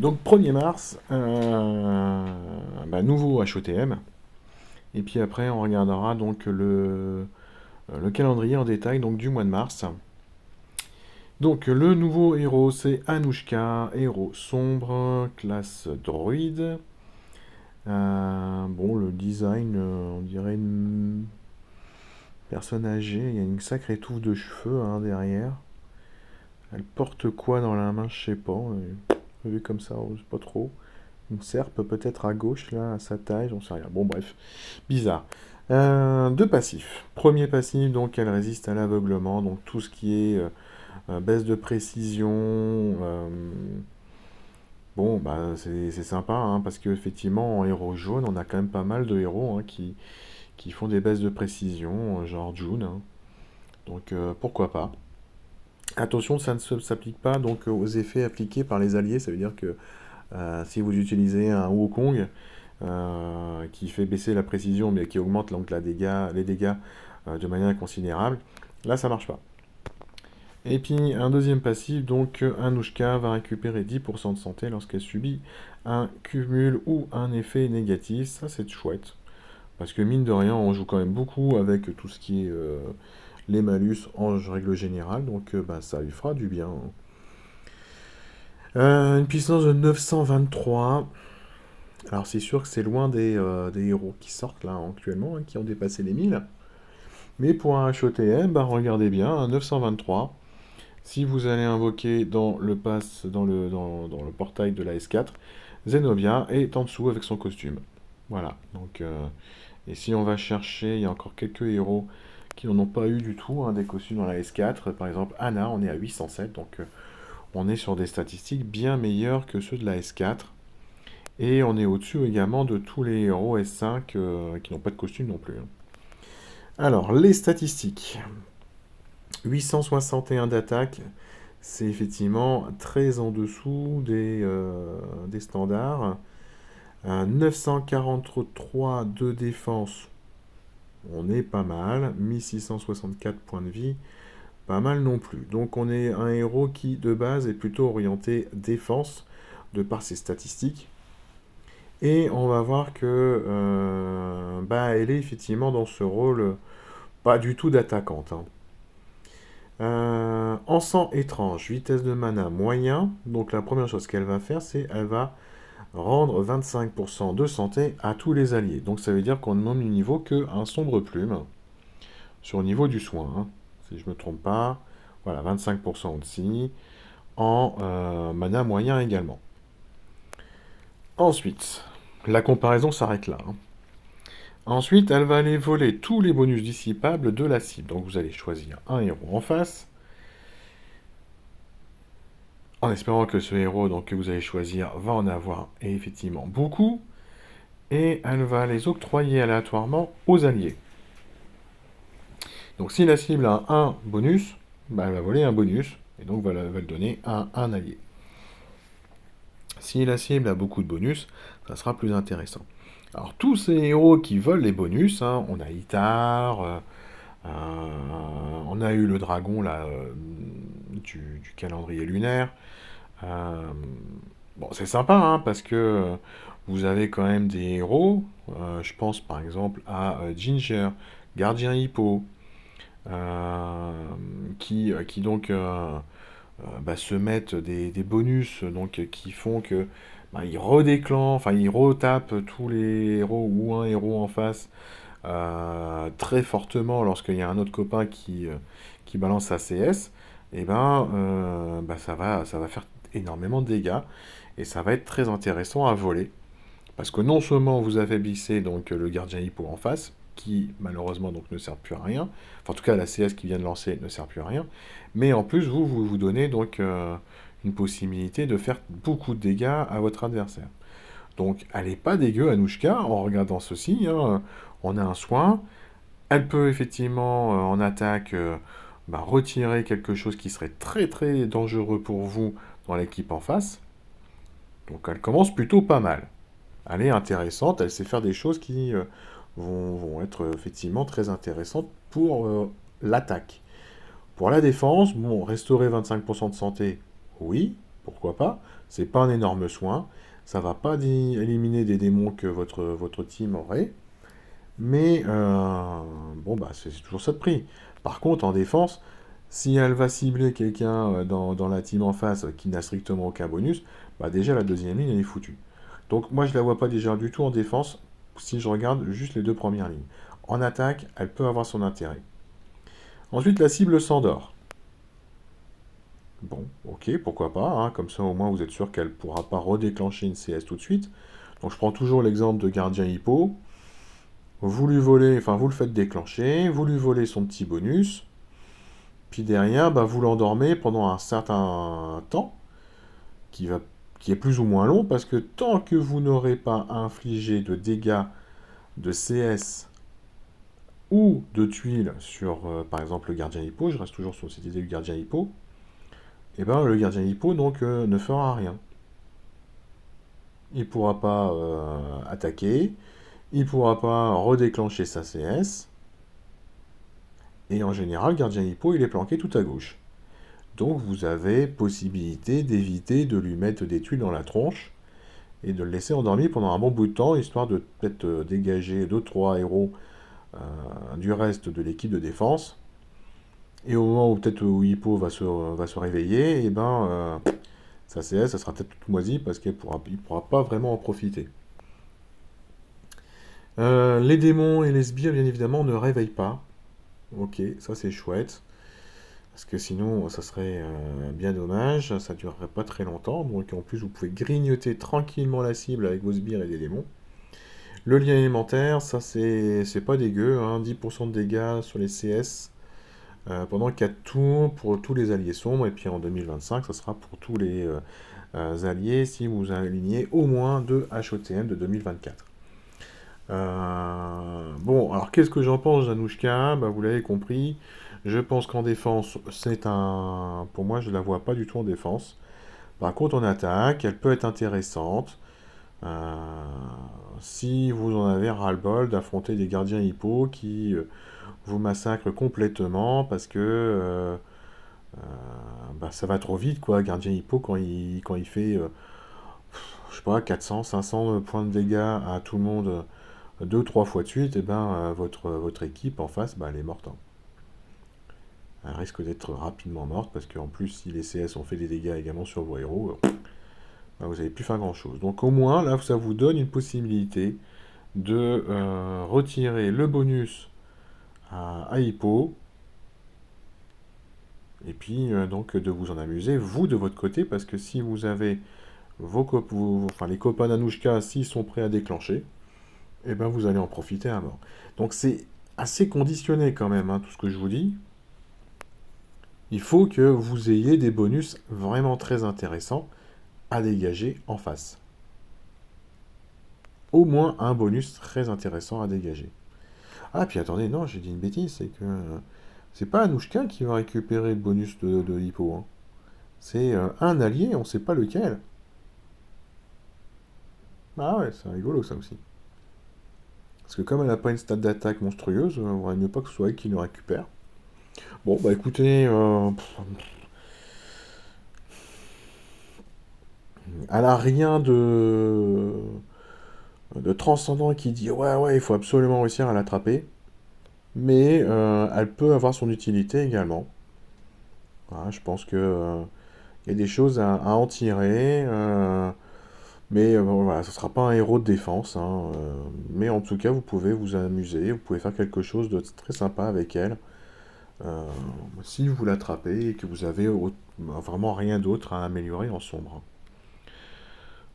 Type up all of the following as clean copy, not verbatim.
Donc 1er mars, nouveau HOTM. Et puis après, on regardera donc le calendrier en détail donc, du mois de mars. Donc le nouveau héros, c'est Anushka, héros sombre, classe droïde. Bon, le design, on dirait une personne âgée. Il y a une sacrée touffe de cheveux hein, derrière. Elle porte quoi dans la main, je sais pas. Vu comme ça, je sais pas trop. Une serpe peut-être à gauche, là, à sa taille, j'en sais rien. Bon, bref, bizarre. Deux passifs. Premier passif, donc, elle résiste à l'aveuglement, donc tout ce qui est baisse de précision. Bon, bah, c'est sympa, hein, parce qu'effectivement, en héros jaune, on a quand même pas mal de héros hein, qui font des baisses de précision, genre June. Hein. Donc, pourquoi pas. Attention, ça ne s'applique pas donc aux effets appliqués par les alliés, ça veut dire que si vous utilisez un Wukong qui fait baisser la précision mais qui augmente donc les dégâts de manière considérable, là ça marche pas. Et puis un deuxième passif, donc Anushka va récupérer 10% de santé lorsqu'elle subit un cumul ou un effet négatif, ça c'est chouette. Parce que mine de rien, on joue quand même beaucoup avec tout ce qui est les malus en règle générale, donc ça lui fera du bien. Une puissance de 923. Alors c'est sûr que c'est loin des héros qui sortent là actuellement, hein, qui ont dépassé les 1000. Mais pour un HOTM, regardez bien, un 923. Si vous allez invoquer dans le dans le portail de la S4, Zenobia est en dessous avec son costume. Voilà. Donc, et si on va chercher, il y a encore quelques héros qui n'en ont pas eu du tout, hein, des costumes dans la S4. Par exemple, Anna, on est à 807, donc on est sur des statistiques bien meilleures que ceux de la S4. Et on est au-dessus également de tous les héros S5 qui n'ont pas de costume non plus. Hein. Alors, les statistiques. 861 d'attaque, c'est effectivement très en dessous des standards. 943 de défense, on est pas mal. 1664 points de vie, pas mal non plus. Donc on est un héros qui, de base, est plutôt orienté défense, de par ses statistiques. Et on va voir que elle est effectivement dans ce rôle pas du tout d'attaquante. Hein. En sang étrange, vitesse de mana moyen. Donc la première chose qu'elle va faire, c'est elle va rendre 25% de santé à tous les alliés. Donc ça veut dire qu'on ne monte du niveau qu'un sombre plume sur le niveau du soin. Hein, si je ne me trompe pas. Voilà, 25% aussi. En mana moyen également. Ensuite, la comparaison s'arrête là. Hein. Ensuite, elle va aller voler tous les bonus dissipables de la cible. Donc vous allez choisir un héros en face. En espérant que ce héros donc, que vous allez choisir va en avoir effectivement beaucoup. Et elle va les octroyer aléatoirement aux alliés. Donc si la cible a un bonus, elle va voler un bonus. Et donc elle va le donner à un allié. Si la cible a beaucoup de bonus, ça sera plus intéressant. Alors tous ces héros qui volent les bonus, hein, on a Itar, on a eu le dragon là, du calendrier lunaire. Bon, c'est sympa, hein, parce que vous avez quand même des héros. Je pense par exemple à Ginger, Gardien Hippo, qui donc se mettent des bonus donc, qui font que ils redéclenchent, enfin ils retapent tous les héros ou un héros en face très fortement lorsqu'il y a un autre copain qui balance sa CS, et ça va faire énormément de dégâts et ça va être très intéressant à voler. Parce que non seulement vous affaiblissez donc le gardien hippo en face, qui malheureusement donc ne sert plus à rien, enfin en tout cas la CS qui vient de lancer ne sert plus à rien, mais en plus vous donnez donc une possibilité de faire beaucoup de dégâts à votre adversaire. Donc elle n'est pas dégueu Anushka en regardant ceci, hein, on a un soin, elle peut effectivement en attaque retirer quelque chose qui serait très très dangereux pour vous dans l'équipe en face, donc elle commence plutôt pas mal. Elle est intéressante, elle sait faire des choses qui vont être effectivement très intéressantes pour l'attaque. Pour la défense, bon, restaurer 25% de santé, oui, pourquoi pas. C'est pas un énorme soin. Ça va pas éliminer des démons que votre team aurait. Mais bon, bah, c'est toujours ça de prix. Par contre, en défense, si elle va cibler quelqu'un dans la team en face qui n'a strictement aucun bonus, bah déjà la deuxième ligne elle est foutue. Donc moi je la vois pas déjà du tout en défense si je regarde juste les deux premières lignes. En attaque, elle peut avoir son intérêt. Ensuite, la cible s'endort. Bon, ok, pourquoi pas, hein, comme ça au moins vous êtes sûr qu'elle ne pourra pas redéclencher une CS tout de suite. Donc je prends toujours l'exemple de Gardien Hippo. Vous lui volez, enfin vous le faites déclencher, vous lui volez son petit bonus, puis derrière, bah, vous l'endormez pendant un certain temps, qui va, qui est plus ou moins long, parce que tant que vous n'aurez pas infligé de dégâts de CS ou de tuiles sur, par exemple, le Gardien Hippo, je reste toujours sur cette idée du Gardien Hippo, et ben le Gardien Hippo donc ne fera rien. Il ne pourra pas attaquer, il ne pourra pas redéclencher sa CS, et en général, Gardien Hippo, il est planqué tout à gauche. Donc vous avez possibilité d'éviter de lui mettre des tuiles dans la tronche et de le laisser endormi pendant un bon bout de temps, histoire de peut-être dégager 2-3 héros du reste de l'équipe de défense. Et au moment où peut-être où Hippo va se réveiller, et ben sa CS, ça sera peut-être toute moisie parce qu'il pourra pas vraiment en profiter. Les démons et les sbires, bien évidemment, ne réveillent pas. Ok, ça c'est chouette. Parce que sinon, ça serait bien dommage, ça durerait pas très longtemps. Donc en plus, vous pouvez grignoter tranquillement la cible avec vos sbires et des démons. Le lien élémentaire, ça c'est pas dégueu, hein, 10% de dégâts sur les CS pendant 4 tours pour tous les alliés sombres. Et puis en 2025, ça sera pour tous les alliés si vous alignez au moins 2 HOTM de 2024. Bon, alors qu'est-ce que j'en pense, Janouchka? Bah, vous l'avez compris. Je pense qu'en défense, c'est un. Pour moi, je la vois pas du tout en défense. Par contre, en attaque, elle peut être intéressante. Euh, Si vous en avez ras-le-bol d'affronter des gardiens hippo qui vous massacrent complètement parce que bah, ça va trop vite, quoi. Gardien hippo, quand il fait, je sais pas, 400, 500 points de dégâts à tout le monde deux, trois fois de suite, et ben votre équipe en face, bah, elle est morte, hein. Elle risque d'être rapidement morte parce qu'en plus, si les CS ont fait des dégâts également sur vos héros, bah, vous n'avez plus faire grand chose. Donc au moins, là, ça vous donne une possibilité de retirer le bonus à Hippo et puis donc de vous en amuser, vous de votre côté, parce que si vous avez enfin, les copains d'Anouchka, s'ils sont prêts à déclencher, et ben vous allez en profiter à mort. Donc c'est assez conditionné quand même, hein, tout ce que je vous dis. Il faut que vous ayez des bonus vraiment très intéressants à dégager en face. Au moins un bonus très intéressant à dégager. Ah, puis attendez, non, j'ai dit une bêtise, c'est que c'est pas Anouchka qui va récupérer le bonus de Hippo, hein. C'est un allié, on sait pas lequel. Ah ouais, c'est rigolo ça aussi. Parce que comme elle n'a pas une stat d'attaque monstrueuse, il vaudrait mieux pas que ce soit elle qui le récupère. Bon, bah écoutez, elle a rien de transcendant qui dit ouais, ouais, il faut absolument réussir à l'attraper. Mais elle peut avoir son utilité également. Voilà, je pense que il y a des choses à en tirer. Mais bon, voilà, ce ne sera pas un héros de défense, hein, mais en tout cas, vous pouvez vous amuser, vous pouvez faire quelque chose de très sympa avec elle. euh, Si vous l'attrapez et que vous avez vraiment rien d'autre à améliorer en sombre.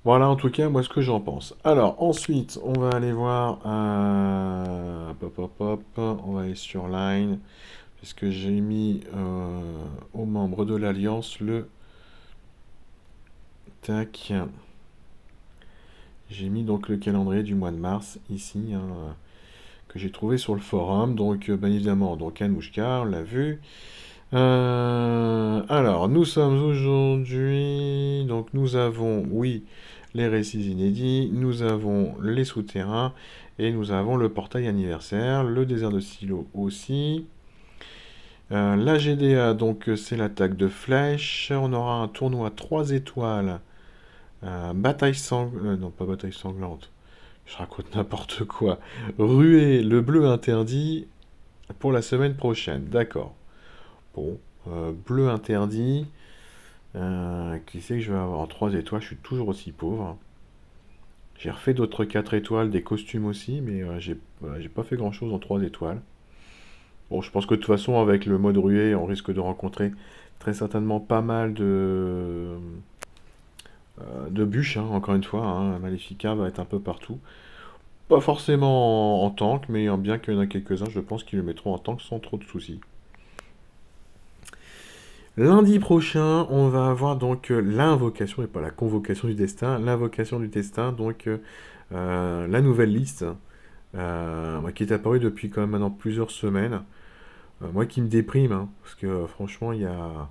Voilà en tout cas moi ce que j'en pense. Alors ensuite on va aller voir pop, pop, pop, on va aller sur Line puisque j'ai mis aux membres de l'Alliance le tac. J'ai mis donc le calendrier du mois de mars ici, hein, que j'ai trouvé sur le forum. Donc bien évidemment donc Anouchka, on l'a vu. Alors nous sommes aujourd'hui, donc nous avons oui les récits inédits, nous avons les souterrains et nous avons le portail anniversaire, le désert de Silo aussi. La GDA, donc c'est l'attaque de flèches. On aura un tournoi 3 étoiles Non, pas bataille sanglante. Je raconte n'importe quoi. Ruée, le bleu interdit pour la semaine prochaine. D'accord. Bon. Bleu interdit. Qui c'est que je vais avoir en 3 étoiles? Je suis toujours aussi pauvre. J'ai refait d'autres 4 étoiles, des costumes aussi, mais j'ai pas fait grand chose en 3 étoiles. Bon, je pense que de toute façon, avec le mode ruée, on risque de rencontrer très certainement pas mal de bûches, hein, encore une fois. Hein. Maléfica va être un peu partout. Pas forcément en tank, mais bien qu'il y en a quelques-uns, je pense qu'ils le mettront en tank sans trop de soucis. Lundi prochain, on va avoir donc l'invocation, et pas la convocation du destin, l'invocation du destin, donc la nouvelle liste, qui est apparue depuis quand même maintenant plusieurs semaines. Moi qui me déprime, hein, parce que franchement, il y a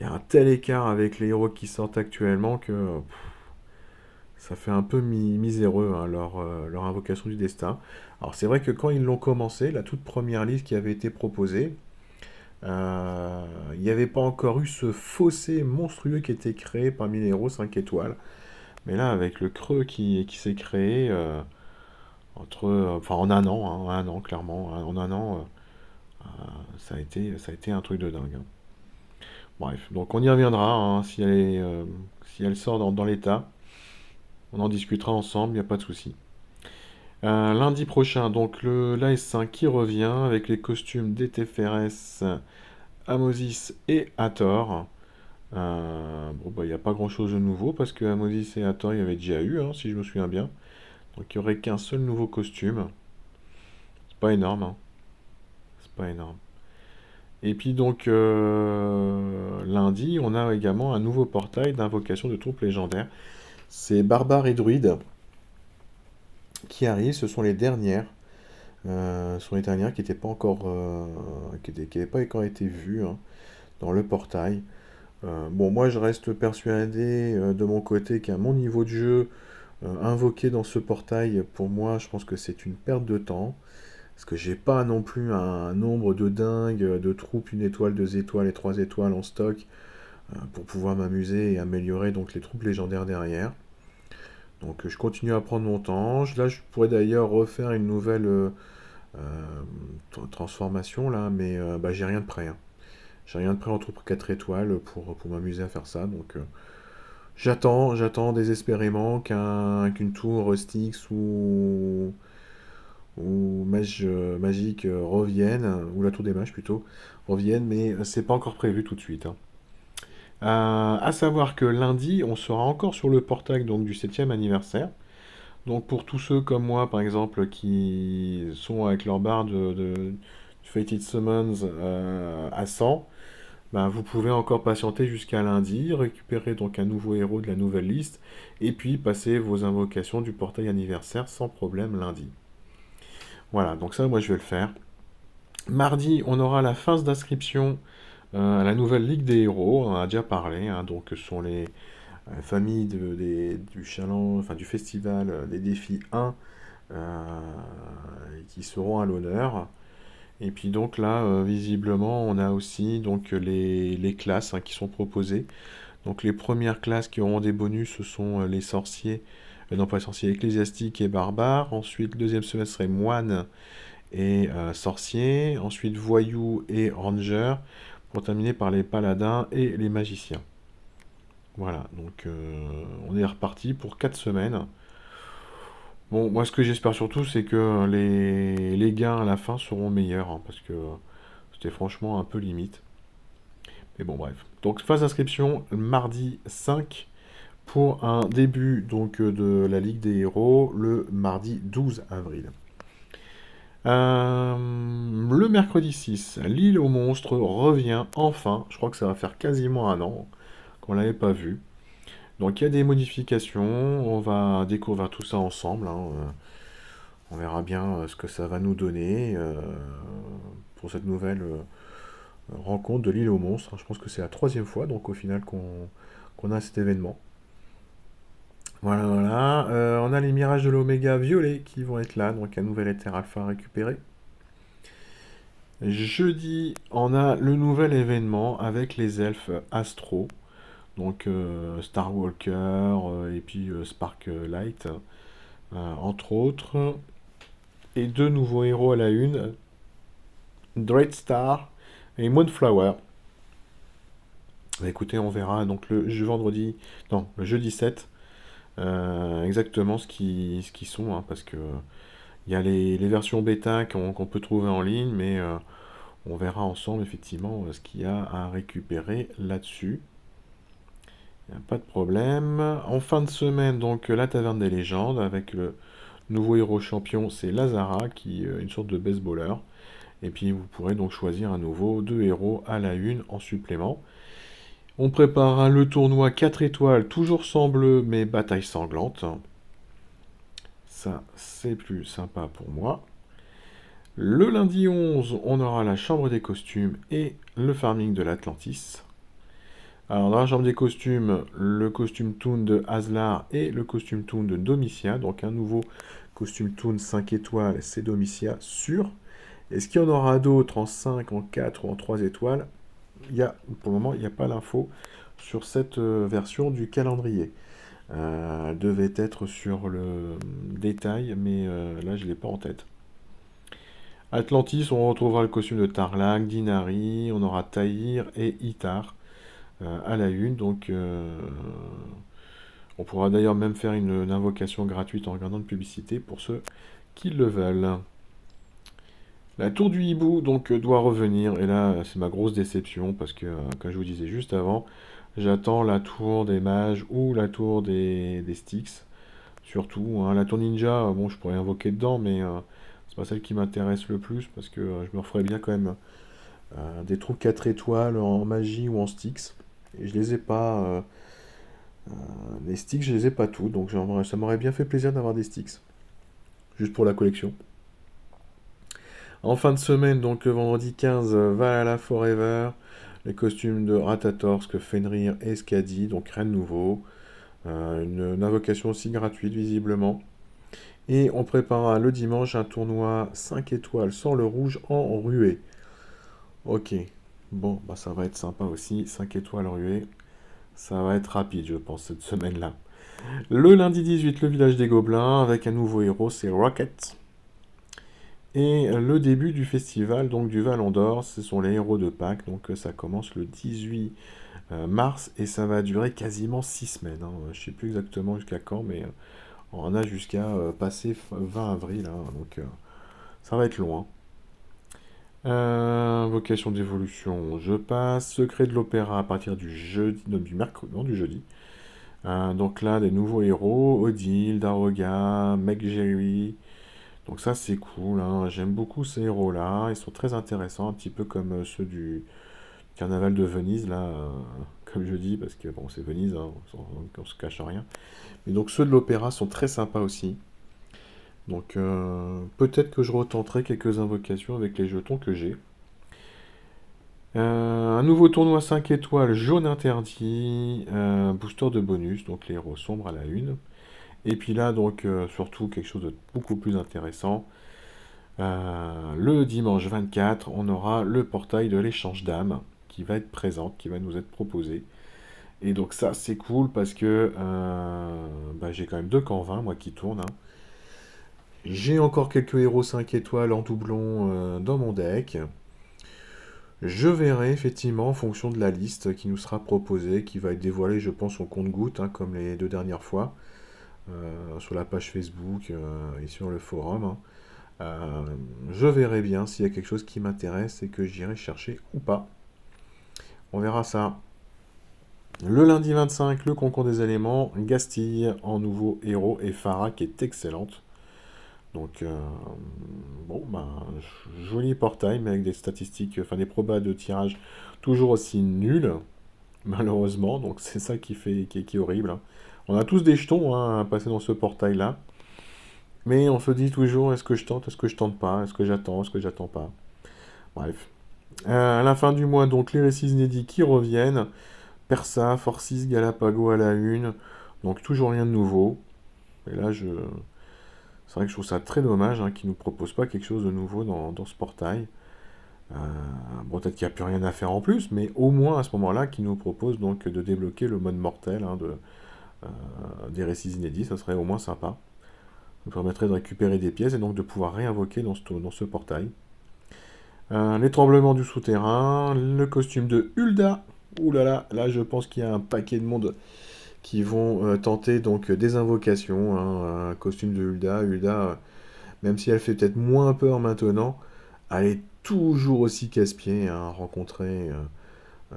un tel écart avec les héros qui sortent actuellement que ça fait un peu miséreux, hein, leur invocation du destin. Alors c'est vrai que quand ils l'ont commencé, la toute première liste qui avait été proposée, il n'y avait pas encore eu ce fossé monstrueux qui était créé parmi les héros 5 étoiles. Mais là, avec le creux qui s'est créé enfin en un an, hein, en un an clairement, hein, en un an, ça a été un truc de dingue. Hein. Bref, donc on y reviendra hein, si elle sort dans l'état. On en discutera ensemble, il n'y a pas de souci. Lundi prochain, donc l'AS5 qui revient avec les costumes d'Etefres, Amosis et Hathor. Bon, bah, il n'y a pas grand chose de nouveau parce que Amosis et Hathor, il y avait déjà eu, hein, si je me souviens bien. Donc il n'y aurait qu'un seul nouveau costume. C'est pas énorme, hein. C'est pas énorme. Et puis donc lundi, on a également un nouveau portail d'invocation de troupes légendaires. C'est barbares et druides qui arrivent, ce sont les dernières. Ce sont les dernières qui n'étaient pas encore, qui n'avaient pas encore été vues hein, dans le portail. Bon, moi je reste persuadé de mon côté qu'à mon niveau de jeu, invoquer dans ce portail, pour moi, je pense que c'est une perte de temps. Parce que j'ai pas non plus un nombre de dingue de troupes, une étoile, 2 étoiles et 3 étoiles en stock pour pouvoir m'amuser et améliorer donc les troupes légendaires derrière. Donc je continue à prendre mon temps. Là, je pourrais d'ailleurs refaire une nouvelle transformation là, mais bah, j'ai rien de prêt. Hein. J'ai rien de prêt en troupe 4 étoiles pour m'amuser à faire ça. Donc j'attends désespérément qu'une tour Styx ou Mage Magique revienne, ou la tour des mages plutôt, revienne, mais c'est pas encore prévu tout de suite. Hein. À savoir que lundi, on sera encore sur le portail donc, du 7e anniversaire. Donc pour tous ceux comme moi, par exemple, qui sont avec leur barre de Fated Summons à 100, ben, vous pouvez encore patienter jusqu'à lundi, récupérer donc un nouveau héros de la nouvelle liste, et puis passer vos invocations du portail anniversaire sans problème lundi. Voilà, donc ça, moi, je vais le faire. Mardi, on aura la phase d'inscription à la nouvelle Ligue des Héros. On en a déjà parlé. Hein, donc, ce sont les familles du challenge, enfin, du festival des défis 1 euh, qui seront à l'honneur. Et puis donc là, visiblement, on a aussi donc les classes hein, qui sont proposées. Donc les premières classes qui auront des bonus, ce sont les sorciers, non pas les sorciers, ecclésiastiques et barbares. Ensuite, le deuxième semestre serait moine et sorcier, ensuite voyou et ranger, pour terminer par les paladins et les magiciens. Voilà, donc on est reparti pour 4 semaines. Bon, moi ce que j'espère surtout, c'est que les gains à la fin seront meilleurs, hein, parce que c'était franchement un peu limite. Mais bon, bref. Donc phase d'inscription mardi 5 pour un début donc de la Ligue des Héros le mardi 12 avril. Le mercredi 6, l'île aux monstres revient enfin. Je crois que ça va faire quasiment un an qu'on l'avait pas vu. Donc il y a des modifications. On va découvrir tout ça ensemble. Hein. On verra bien ce que ça va nous donner pour cette nouvelle rencontre de l'île aux monstres. Je pense que c'est la troisième fois donc au final qu'on a cet événement. Voilà, voilà. On a les mirages de l'Oméga violet qui vont être là. Donc un nouvel éther alpha à récupérer. Jeudi, on a le nouvel événement avec les elfes astro. Donc Star Walker et puis Sparklight, entre autres. Et deux nouveaux héros à la une, Dread Star et Moonflower. Bah, écoutez, on verra donc le jeudi 7, exactement ce qu'ils sont, hein, parce que il y a les versions bêta qu'on peut trouver en ligne, mais on verra ensemble effectivement ce qu'il y a à récupérer là-dessus. Il n'y a pas de problème. En fin de semaine, donc la Taverne des légendes avec le nouveau héros champion, c'est Lazara, qui est une sorte de baseballer. Et puis vous pourrez donc choisir à nouveau deux héros à la une en supplément. On prépare le tournoi 4 étoiles, toujours sans bleu, mais bataille sanglante. Ça, c'est plus sympa pour moi. Le lundi 11, on aura la chambre des costumes et le farming de l'Atlantis. Alors, dans la chambre des costumes, le costume Toon de Aslar et le costume Toon de Domitia. Donc, un nouveau costume Toon 5 étoiles, c'est Domitia sûr. Est-ce qu'il y en aura d'autres en 5, en 4 ou en 3 étoiles? Pour le moment, il n'y a pas l'info sur cette version du calendrier. Elle devait être sur le détail, mais là, je ne l'ai pas en tête. Atlantis, on retrouvera le costume de Tarlac, d'Inari, on aura Tahir et Itar à la une. Donc, on pourra d'ailleurs même faire une invocation gratuite en regardant de publicité pour ceux qui le veulent. La tour du hibou donc doit revenir, et là c'est ma grosse déception parce que, comme je vous disais juste avant, j'attends la tour des mages ou la tour des Styx, surtout, hein. La tour ninja, bon je pourrais invoquer dedans, mais c'est pas celle qui m'intéresse le plus parce que je me referais bien quand même des troupes 4 étoiles en magie ou en Styx, et je les ai pas, les Styx je les ai pas tous, donc ça m'aurait bien fait plaisir d'avoir des Styx, juste pour la collection. En fin de semaine, donc le vendredi 15, Valhalla Forever, les costumes de Ratatorsk, Fenrir et Skadi, donc rien de nouveau. Une invocation aussi gratuite visiblement. Et on préparera le dimanche un tournoi 5 étoiles sans le rouge en ruée. Ok, bon, bah ça va être sympa aussi, 5 étoiles ruée. Ça va être rapide, je pense, cette semaine-là. Le lundi 18, le village des Gobelins, avec un nouveau héros, c'est Rocket. Et le début du festival, donc du Vallon d'Or, ce sont les héros de Pâques. Donc ça commence le 18 mars et ça va durer quasiment 6 semaines, hein. Je ne sais plus exactement jusqu'à quand, mais on a jusqu'à passer 20 avril, hein. Donc ça va être long, hein. Vocation d'évolution, je passe. Secret de l'opéra à partir du jeudi, non, du mercredi, non, du jeudi. Donc là, des nouveaux héros, Odile, Daroga, Meg Jerry. Donc ça c'est cool, hein. J'aime beaucoup ces héros-là, ils sont très intéressants, un petit peu comme ceux du Carnaval de Venise, là, comme je dis, parce que bon c'est Venise, hein, on se cache rien. Mais donc ceux de l'opéra sont très sympas aussi. Donc peut-être que je retenterai quelques invocations avec les jetons que j'ai. Un nouveau tournoi 5 étoiles, jaune interdit, booster de bonus, donc les héros sombres à la une. Et puis là, donc, surtout quelque chose de beaucoup plus intéressant. Le dimanche 24, on aura le portail de l'échange d'âmes qui va être présent, qui va nous être proposé. Et donc ça, c'est cool parce que bah, j'ai quand même deux camps 20, moi, qui tournent, hein. J'ai encore quelques héros 5 étoiles en doublon dans mon deck. Je verrai effectivement en fonction de la liste qui nous sera proposée, qui va être dévoilée, je pense, au compte-gouttes, hein, comme les deux dernières fois, sur la page Facebook et sur le forum, hein. Je verrai bien s'il y a quelque chose qui m'intéresse et que j'irai chercher ou pas. On verra ça. Le lundi 25, le concours des éléments, Gastille en nouveau héros et Farah qui est excellente. Donc, bon, ben, joli portail, mais avec des statistiques, enfin des probas de tirage toujours aussi nuls, malheureusement. Donc, c'est ça qui est horrible, hein. On a tous des jetons, hein, à passer dans ce portail-là. Mais on se dit toujours, est-ce que je tente pas, est-ce que j'attends pas. Bref. À la fin du mois, donc les récits inédits qui reviennent. Persa, Forcis, Galapago à la une. Donc toujours rien de nouveau. Et là, c'est vrai que je trouve ça très dommage, hein, qu'ils ne nous proposent pas quelque chose de nouveau dans ce portail. Euh, bon, peut-être qu'il n'y a plus rien à faire en plus, mais au moins à ce moment-là, qui nous propose donc de débloquer le mode mortel des récits inédits, ça serait au moins sympa. Ça nous permettrait de récupérer des pièces et donc de pouvoir réinvoquer dans ce portail. Les tremblements du souterrain, le costume de Hulda. Ouh là là, là je pense qu'il y a un paquet de monde qui vont tenter donc des invocations, hein, un costume de Hulda. Hulda, même si elle fait peut-être moins peur maintenant, elle est toujours aussi casse-pied, hein. Rencontrer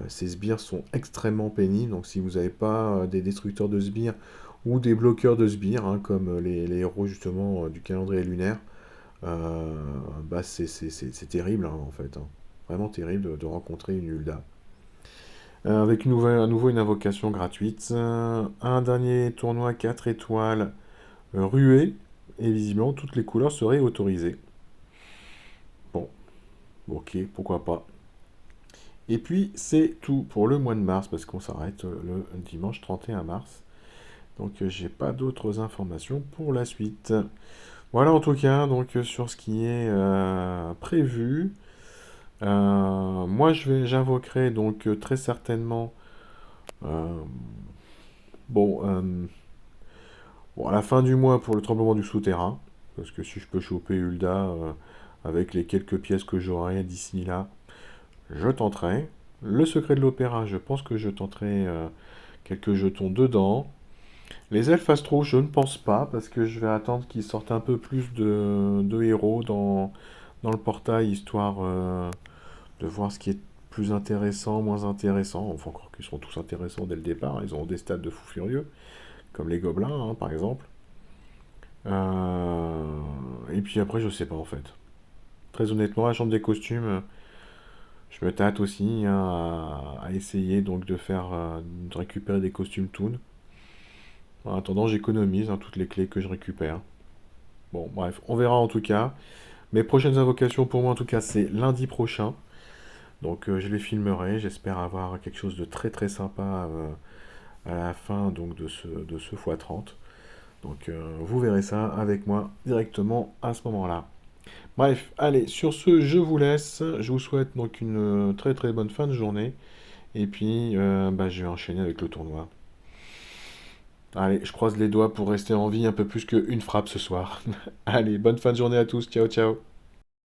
ces sbires sont extrêmement pénibles. Donc si vous n'avez pas des destructeurs de sbires ou des bloqueurs de sbires, hein, comme les héros justement du calendrier lunaire, euh, bah c'est terrible, hein, en fait, hein. Vraiment terrible de rencontrer une Hulda. Avec à nouveau une invocation gratuite. Un dernier tournoi 4 étoiles ruée. Et visiblement, toutes les couleurs seraient autorisées. Bon, ok, pourquoi pas. Et puis, c'est tout pour le mois de mars, parce qu'on s'arrête le dimanche 31 mars. Donc, j'ai pas d'autres informations pour la suite. Voilà en tout cas, donc sur ce qui est prévu. Moi, j'invoquerai donc très certainement. euh, bon, bon, à la fin du mois pour le tremblement du souterrain, parce que si je peux choper Hulda avec les quelques pièces que j'aurai d'ici là, je tenterai. Le secret de l'opéra, je pense que je tenterai quelques jetons dedans. Les elfes astro, je ne pense pas, parce que je vais attendre qu'ils sortent un peu plus de héros dans le portail, histoire de voir ce qui est plus intéressant, moins intéressant. Enfin, encore qu'ils seront tous intéressants dès le départ, hein. Ils auront des stats de fous furieux, comme les gobelins, hein, par exemple. Et puis après, je sais pas en fait. Très honnêtement, la chambre des costumes, je me tâte aussi, hein, à essayer donc de récupérer des costumes Toon. En attendant, j'économise, hein, toutes les clés que je récupère. Bon, bref, on verra en tout cas. Mes prochaines invocations pour moi, en tout cas, c'est lundi prochain. Donc, je les filmerai. J'espère avoir quelque chose de très très sympa à la fin donc, de ce x30. Donc, vous verrez ça avec moi directement à ce moment-là. Bref, allez, sur ce, je vous laisse. Je vous souhaite donc une très très bonne fin de journée. Et puis, bah, je vais enchaîner avec le tournoi. Allez, je croise les doigts pour rester en vie un peu plus qu'une frappe ce soir. Allez, bonne fin de journée à tous. Ciao, ciao.